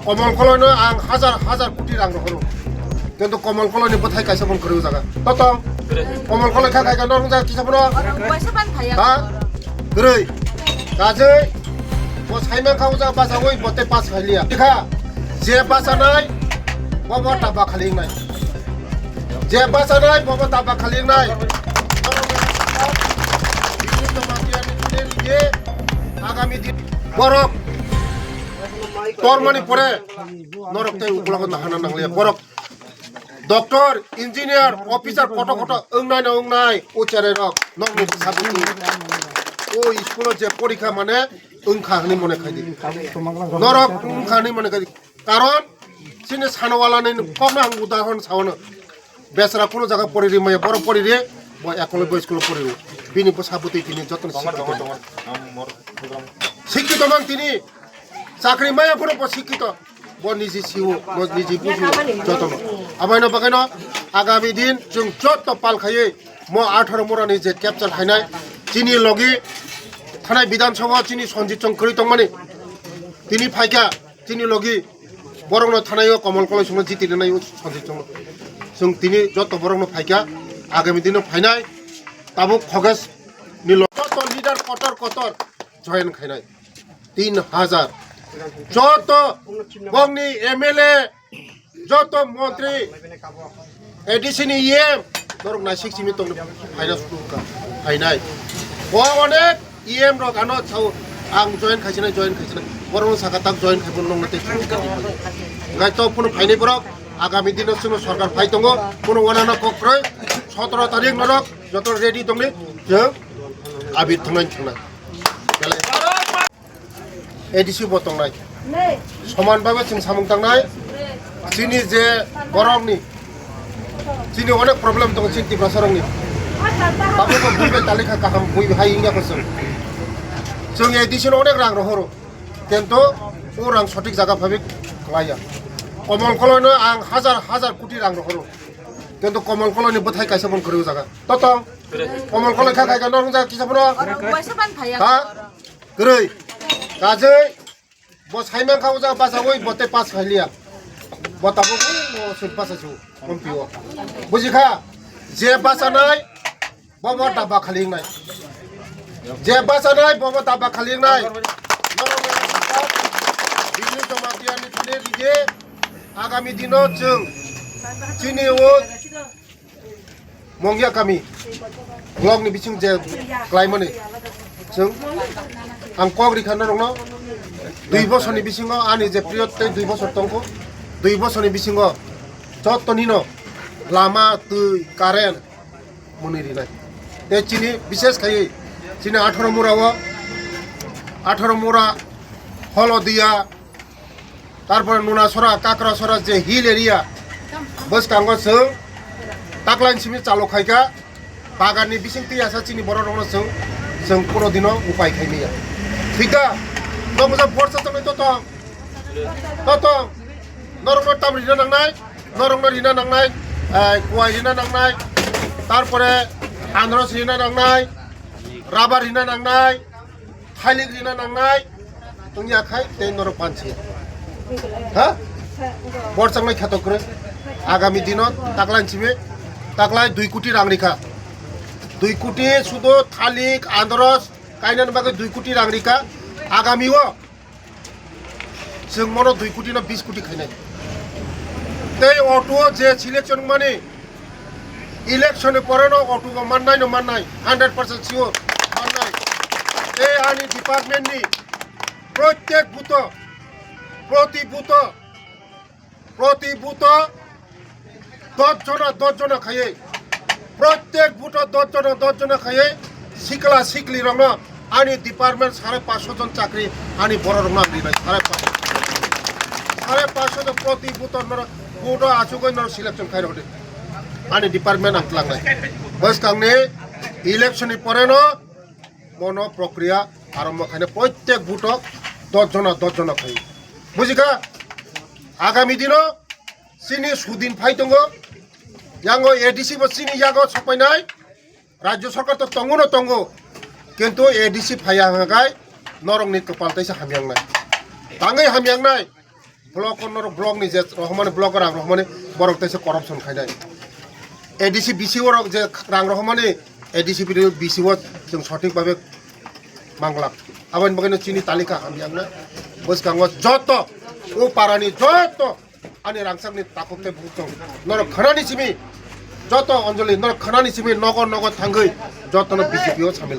কমল কলয়নো আং হাজার হাজার কোটি রাং হলো কিন্তু কমল কলয়নি বথাই কাইসা বন করে জায়গা ততং কমল কলয় খা খাই নরং জায়গা কিসাবনো হা গ্রৈ কাজৈ ও সাইমা খাও যা বাসা ওই বতে পাস খাইলিয়া দেখা যে বাসা নাই বব টাবা খালি নাই যে বাসা নাই বব টাবা খালি নাই আগামী দিন বরক তরমানি পরে নরকতে উপলব্ধ হানা নাংলিয়া বরক ডক্টর ইঞ্জিনিয়ার অফিসার কত কত ওংনাই না ওংনাই উচারে রক নংনি সাবুনি ও স্কুল যে পরীক্ষা মানে ওংখানি মনে খাইদি নরক ওংখানি মনে খাইদি কারণ সিনে সানওয়ালানি কম আং উদাহরণ সাওনো বেসরা কোনো জায়গা পড়িরি মায়া বড় পড়িরি একলে বই স্কুল পড়িরি বিনি সাবুতি তিনি যতন শিক্ষিত মান তিনি চাকরি মায়া পুরো শিক্ষিত ব নিজে সিও নিজে বুঝু যতন আমাইনো বাগাইনো আগামী দিন जों যত পাল খাইয়ে ম 18 মুরানি যে ক্যাপচার খাইনাই চিনি লগি থানায় বিধানসভা চিনি সঞ্জিত চংকরি তংমানি তিনি ফাইকা চিনি লগি বরংনো থানায় কমল কলয় সঙ্গে জিতিলে নাই সঞ্জিত চং जों তিনি যত বরংনো ফাইকা আগামী দিনে ফাইনাই তাবুক খগেস নিল যত লিডার কটর কটর জয়েন খাইনাই 3000 যত বংনি এমএলএ যত মন্ত্রী এডিসিনি ইএম দরক নাই সিক্সিমি তং ফাইনাস টুকা ফাইনাই ও অনেক ইএম রক আনো ছাও আং জয়েন খাইছিনা বরং সাকাতাক জয়েন খাইবন নংতে গাই তো পুনো ফাইনাই বরক আগামী দিনের সঙ্গে সরকার ফাই দङ কোনো ওনানা কক্রয় 17 তারিখ নরক যত রেডি দংনি जों আবির থানাই থানা एडिसि बतंनाय समानभाবে जों सामुं थांनाय जोंनि जे बरंनि जोंनि अनेक प्रब्लेम दं चिन्ति प्रसारंनि दाबो बुइबाय तालिका गाहाम बुइबाय हायिंगाफोरजों जों एडिसिन अनेक रां हरो किन्तु ও रां सঠিक जागा भाबे लाया कमल कलयनो आं हाजार हाजार कोटी रां हरो किन्तु कमल कलयनि बथाय काइसा बन करे जागा ततं कमल कलय खा खाय नरं जागा किसाबनो हा ग्रै কাজৈ ব সাইমা খাও যা বাসা ওই বতে পাস খাইলিয়া বতাবো ও সুদ পাসাছু কম্পিও বুঝিখা যে বাসা নাই বব টাবা খালি নাই যে বাসা নাই বব টাবা খালি নাই বিজলি জমা দিয়ানি থলে দিগে আগামী দিনত जों চিনি ও মঙ্গিয়া কামি ব্লগনি বিচিং যে ক্লাইমানি जों आं कग्रि खानो दङ 2 বছরनि बिसिङाव आंनि जे पिरियड 2 বছর दंखौ 2 বছরनि बिसिङाव जतनिनो लामा दै कारेन्ट मनिरिनाय ते चिनि विशेष खायै चिनि 18 मुरा हलदिया तारपर नुनासरा काकरासरा जे हिल एरिया बस कांगो जों ताकलाइन सिमि चालु खायगा बागाननि बिसिं दैयासा चिनि बर दङ जों पुरो दिनो उपाय खायनिया ठीका नमजा वर्षा तंग ततं नरंग ताम रिना नांनाय नरंग रिना नांनाय कुवाय रिना नांनाय तारपरे आनरस रिना नांनाय राबार रिना नांनाय थालिक रिना नांनाय तंनि आखाय ते नर पानसि हा वर्षांनाय खातकरे आगामी दिनो ताकलानसिबे ताकलाय 2 कोटी रां रिखा 2 কোটি শুধু থালিক আন্দরস কাইনান বাগে 2 কোটি রাং রিকা আগামীও जों মনো 2 কোটি না 20 কোটি খাইনাই তেই অটো যে সিলেকশন মানে ইলেকশনে পরে ন অটো মাননাই 100% সিওর মাননাই এই আনি ডিপার্টমেন্টনি প্রত্যেক বুথ প্রতি বুথ 10 জন খাইয়ে प्रत्येक बुथ 10 জন खाये सिकला सिकली रंग आनी डिपार्टमेंट 550 जन चाकरी आनी बर रंग दिनाय 550 प्रति बुथ बुथ आसुगय न सिलेक्शन खाइ रदे आनी डिपार्टमेंट आंतलांनाय बस कांगने इलेक्शन परे न मनो प्रक्रिया आरम्भ खाने प्रत्येक बुथ 10 जन खाये बुझिका आगामी दिन सिनि सुदिन फाइ दङ यांगो एडिसि बसिनि यागो सपायनाय राज्य सरकार तो तंगो किन्तु एडिसि फाया हागाय नरंनि कपालतायसो हामियांनाय ताङै हामियांनाय ब्लक नर ब्लक नि जे रहमाने ब्लक रां रहमाने बरक तैसे करप्शन खायनाय एडिसि बिसिओ रक जे रां रहमाने एडिसि बिसिओ जों सठिक भाबे मांगला आबानि बागैनो चिनि तालिका खामयांना बसकांगो जत ओ पारानि जत आनि रांसांनि ताकुते बुकजों नर खनानि सिमि जत अञ्जलि नर खनानि सिमि नगर नगर थांगै जतनो बिजेपिओ सामिल